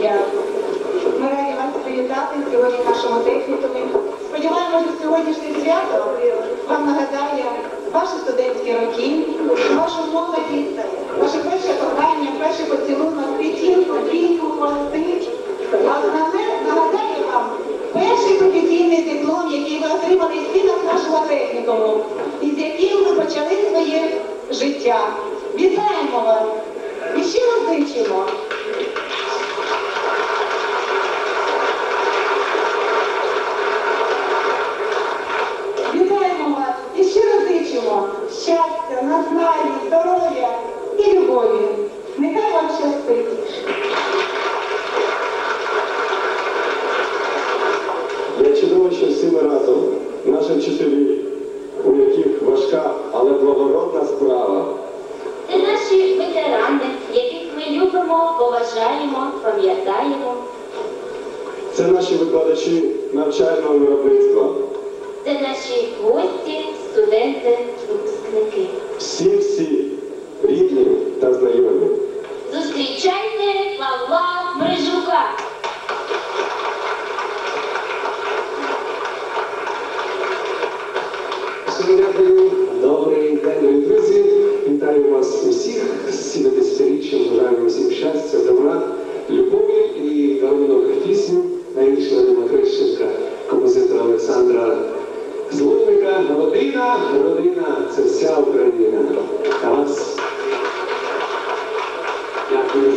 життя. Ми раді вас привітати сьогодні в нашому технікумі. Сподіваємося, що сьогоднішнє свято вам нагадає ваші студентські роки, вашу молодість, ваше перше кохання, перший поцілунок, п'ятірку, трійку, хвости. А основне нагадає вам перший професійний диплом, який ви отримали в стінах нашого технікуму, і з яким ви почали своє життя. Вітаємо вас і щиро зичимо. Вітаємо вас і щиро зичимо щастя, наснаги, здоров'я і любові. Нехай вам щастить. Я чудово, що всі ми разом, наші вчителі, у яких важка, але благородна справа. Це наші ветерани, яких ми любимо, поважаємо, пам'ятаємо. Це наші викладачі навчального виробництва. Це наші гості, студенти, випускники. Всі рідні та знайомі. Зустрічайте Павла Брижука. Дякую. Добрий день, дорогі друзі. Вітаю вас усіх з 70-річчям. Бажаємо всім щастя, добра, любові і дарунок пісню найбільше Вадима Хрещенка, композитора Олександра Злотника. Родина – це вся Україна. А вас дякую.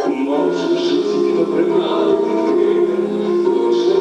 Можеш жити, то примати, лише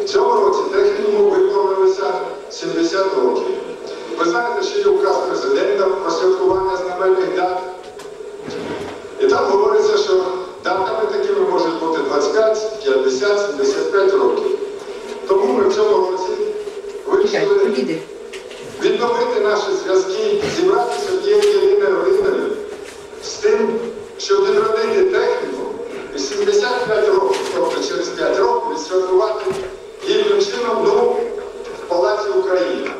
В цьому році технікуму виповнилося 70 років. Ви знаєте, що є указ президента про святкування знаменних дат. І там говориться, що датами такими можуть бути 25, 50, 75 років. Тому ми в цьому році вирішили відновити наші зв'язки, зібратися однією єдиною родиною з тим, щоб відродити техніку і 75 років, тобто через 5 років, відсвяткувати гідним чином в Палаці України.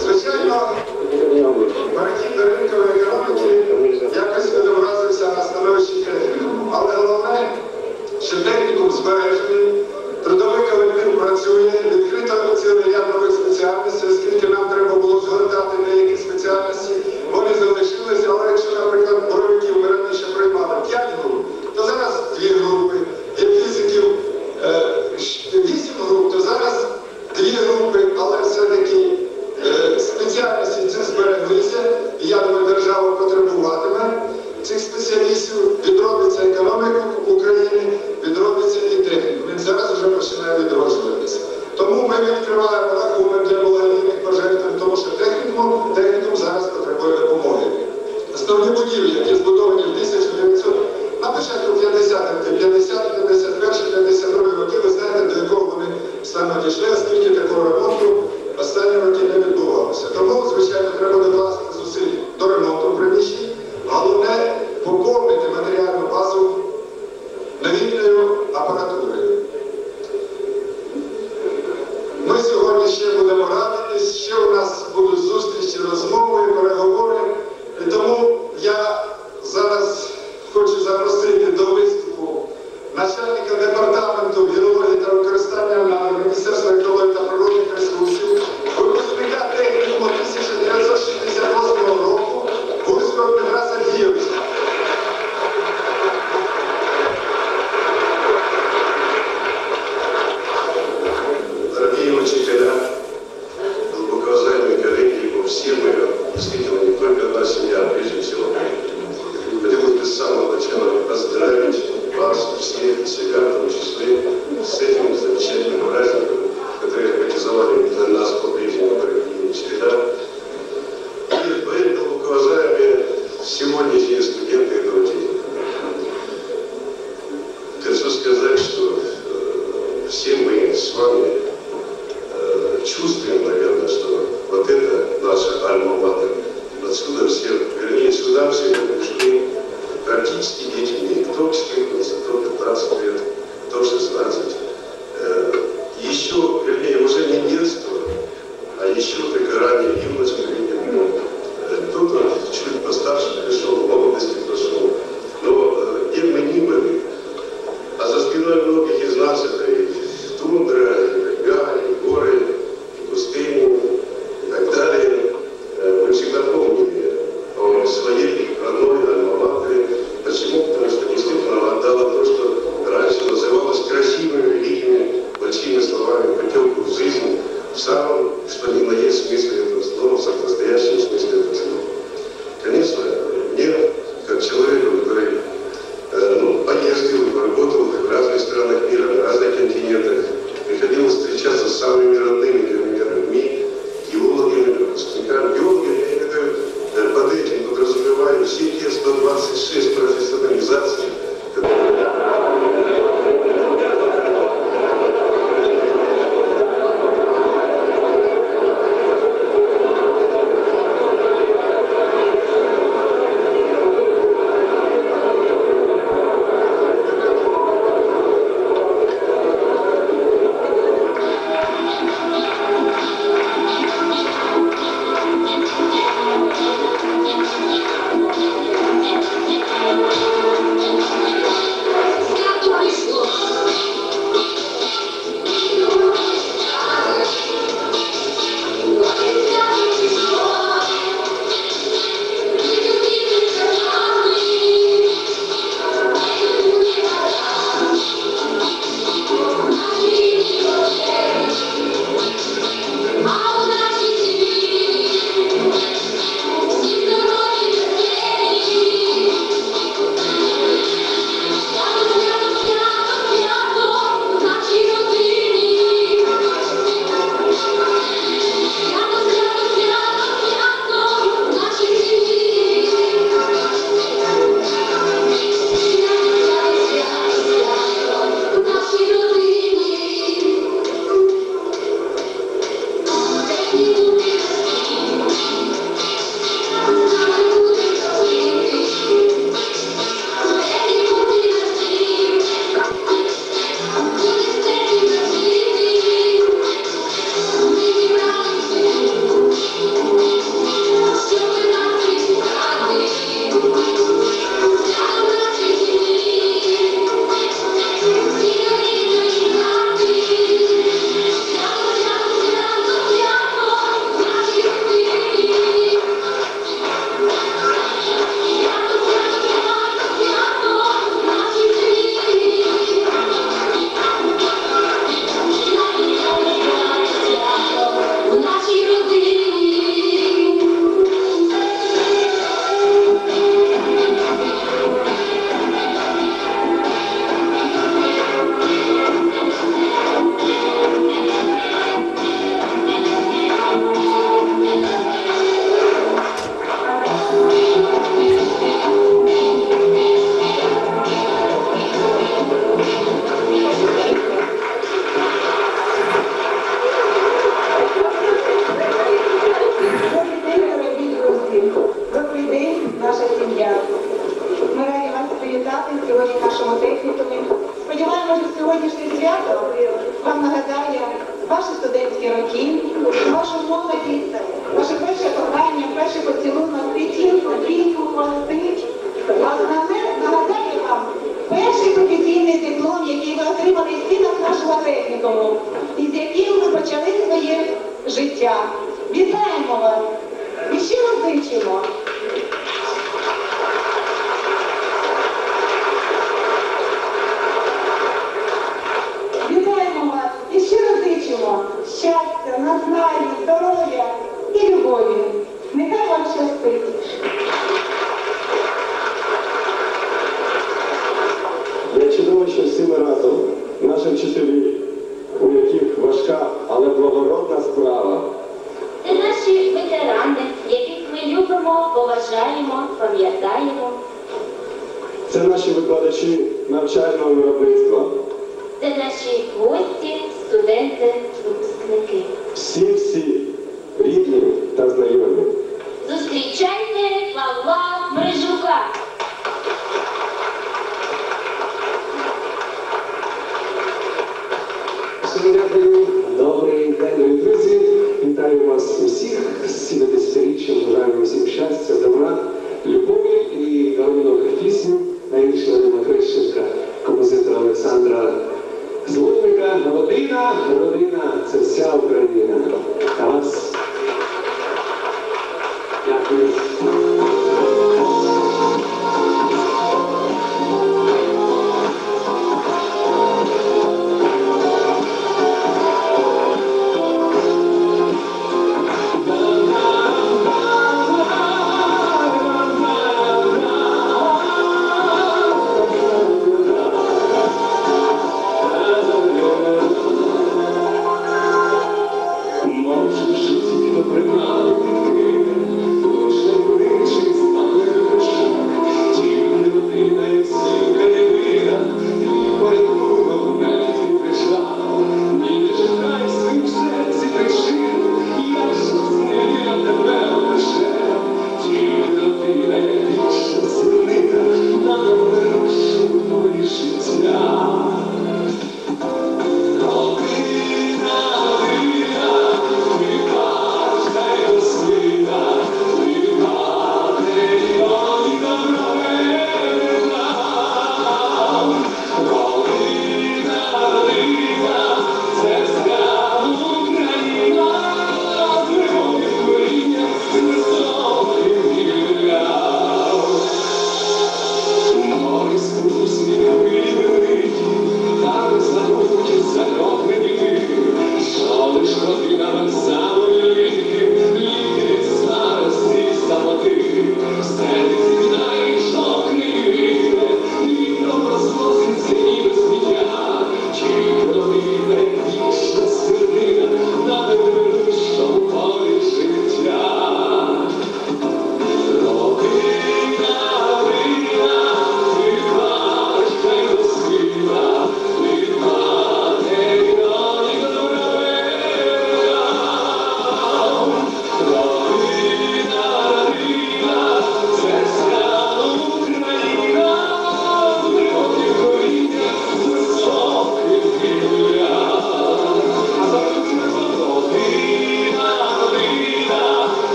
Звичайно, перехід до ринкової економіки якось відобразився на становищі технікуму. Але головне, що технікум збережений, трудовий колектив працює, відкрито цілий ряд нових спеціальностей, оскільки нам треба було згортати деякі спеціальності, вони залишилися, але якщо, наприклад, боровиків ми раніше приймали 5 груп, то зараз 2 групи, як фізиків 8 груп, то зараз 2 групи, але все-таки спеціальності ці збереглися, і я думаю, держава потребуватиме цих спеціалістів, відробиться економіка України, відробиться і техніка. Він зараз вже починає відроджуватися. Тому ми відкриваємо рахунок для благодійних пожертвувань, тому що технікум зараз потребує допомоги. Основні будівлі, які збудовані в 1900, на початку 50-х, 50, 51, 52 роки, ви знаєте, до якого вони саме дійшли, оскільки такого ремонту останні роки не відбувалося. Тому, звичайно, треба докласти зусиль до ремонту приміщень. Головне – поповнити матеріальну базу новітньою апаратурою. Ми сьогодні ще будемо радитись, ще у нас будуть зустрічі, розмови, переговори. І тому я зараз хочу запросити до виступу начальника департаменту геології та використання Міністерства екології та природних ресурсів, випускника технікуму 1968 року Гурського Дмитра Сергійовича. Дорогие учителя, глубоко уважаемые коллеги, все мы, действительно, не только одна семья, а прежде всего. Хотелось бы с самого начала поздравить вас, всех, себя, в том числе, с этим замечательным праздником, который организовали для нас по-прежнему дорогие учителя. И вы, глубоко уважаемые сегодняшние студенты этого дня. Хочу сказать, что все мы с вами чувствуем, наверное, что вот это наша альма-матер. Отсюда все, вернее, сюда все мы пришли практически детьми, кто 14, кто 15 лет, кто 16. Еще, вернее, уже не детство, а еще только ранее юность, кто-то чуть постарше пришел, в молодости прошел. Но где бы мы ни были, а за спиной многих из нас это и тундра, и тайга, и горы, и пустыни, и так далее. Мы всегда помнили о своей родной альма-матери. Почему? Потому что действительно она отдала то, что раньше ім'я. Ми раді вас привітати сьогодні в нашому технікумі. Сподіваємося, що сьогоднішнє свято вам нагадає ваші студентські роки, вашу молодість, ваше перше кохання, перший поцілунок, притінку, трійку, хвости. А основне нагадає вам перший професійний диплом, який ви отримали в стінах нашого технікуму, і з яким ви почали своє життя. Вітаємо вас і щиро зичимо. Вітаємо вас і щиро зичимо щастя, назнання, здоров'я і любові. Нехай вам щастить. Я чудово, що всі ми разом, наші вчителі, у яких важка, але благородна справа. Це наші ветерани, яких ми любимо, поважаємо, пам'ятаємо. Це наші викладачі навчального виробництва. Це наші гості, студенти, випускники. Всі рідні та знайомі. Зустрічайте Павла Мрижука. Всім дякую. Добрий день, дорогі друзі. Вітаю вас усіх з 70-річчям. Бажаємо всім щастя, добра, любові і гарного пісню найбільше Вадима Хрещенка, композитора Олександра Злотника. Родина, це вся Україна. А вас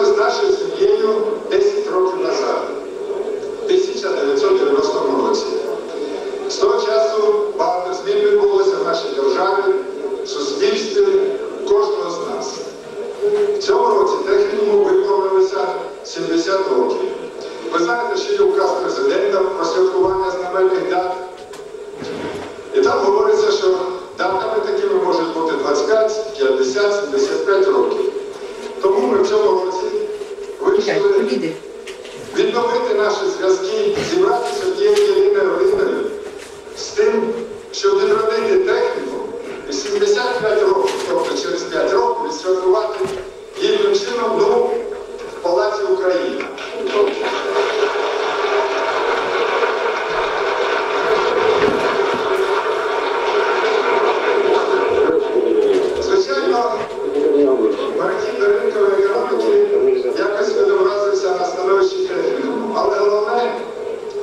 починали з нашою сім'єю 10 років назад, в 1990 році. З того часу багато змін відбулося в нашій державі, в суспільстві, кожного з нас. В цьому році технікуму виповнилося 70 років. Ви знаєте, що є указ президента про святкування знаменних дат. І там говориться, що датами такими можуть бути 25, 50, 75 років. Тому ми в цьому році вирішили відновити наші зв'язки, зібратися однією єдиною родиною з тим, щоб відродити техніку і 75 років, тобто через 5 років, відсвяткувати гідним чином в Палаці України. Звичайно, перехід до ринкової економіки якось відобразився на становищі технікуму. Але головне,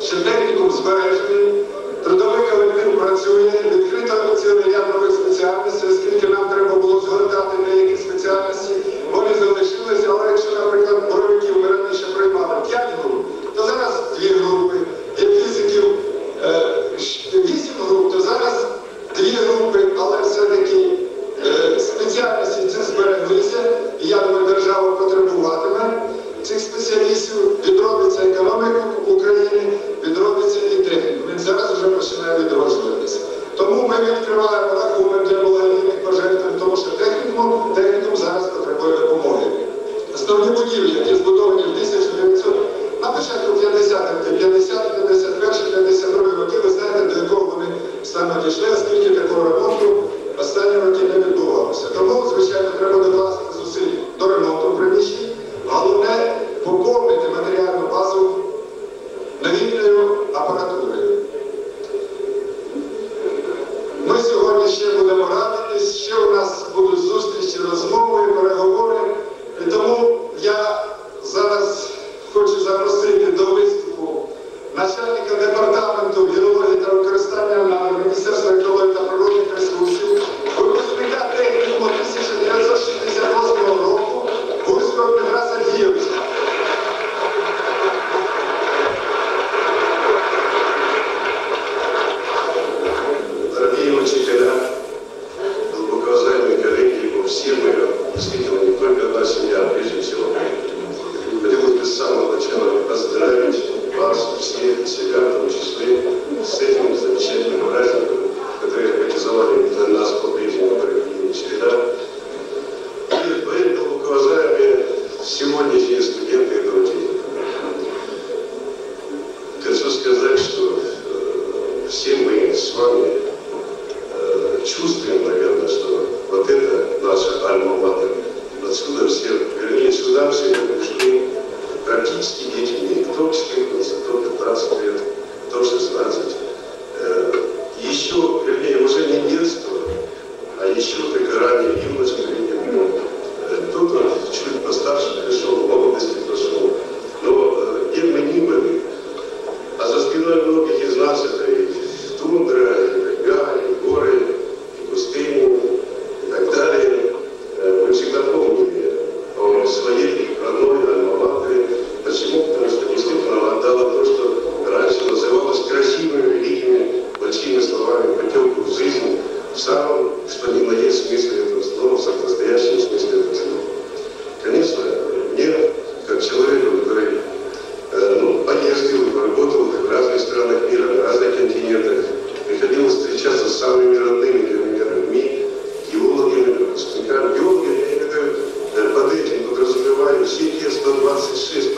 що технікум збережений, трудовий колектив працює, відкрито цілий ряд нових спеціальностей, оскільки нам треба було згортати деякі спеціальності, вони залишилися, але якщо, наприклад, боровиків ми раніше приймали 5 груп, то зараз 2 групи, як фізиків 8 груп, то зараз 2 групи, але все-таки спеціальності ці збереглися, і я думаю, держава потребуватиме цих спеціалістів, відробиться економіка в Україні, відробиться і техніку. Він зараз вже починає відроджуватися. Тому ми відкриваємо рахунок для благодійних пожертвувань, тому що технікум зараз потребує допомоги. Основні будівлі, які збудовані в 1900, на початку 50-х, 50, 51, 52 роки, ви знаєте, до якого вони саме дійшли, оскільки такого ремонту останні роки не відбувалося. Тому, звичайно, треба докласти зусиль до ремонту приміщень. Головне – поповнити матеріальну базу новітньою апаратурою. Ми сьогодні ще будемо радитись, ще у нас будуть зустрічі, розмови, переговори. І тому я зараз хочу запросити до виступу начальника департаменту геології та використання на Міністерства екології та природних ресурсів, випускника технікуму 1968 року Гурського Дмитра Сергійовича. Дорогие учителя, глубоко уважаемые коллеги, все мы, действительно, не только одна семья, а прежде всего. Хотелось бы с самого начала поздравить вас, всех, себя, в том числе, с этим замечательным праздником, который организовали для нас по-прежнему дорогие учителя. И мои глубоко уважаемые сегодняшние студенты и друзья. Хочу сказать, что все мы с вами чувствуем, наверное, что вот это наша альма-матер. Отсюда все, вернее, сюда все пришли практически детьми, кто 14, кто 15 лет, кто 16. Еще, вернее, уже не детство, а еще только ранее юность, кто-то чуть постарше пришел, в молодости прошел. Но кем мы ни были, а за спиной многих из нас это и тундра, и тайга, и горы, и пустыни, и так далее. Мы всегда помнили о своей родной альма-матере. Почему? Потому что действительно она отдала то, что раньше называлось красивыми, великими, большими словами путевку в жизнь, в самом, что ни на есть смысле этого слова, в самом настоящем смысле этого слова. Конечно, мне, как человеку, который поездил, работал в разных странах мира, на разных континентах, приходилось встречаться с самыми родными для меня людьми, геологами, выпускниками. Геологи, я под этим подразумеваю все те 126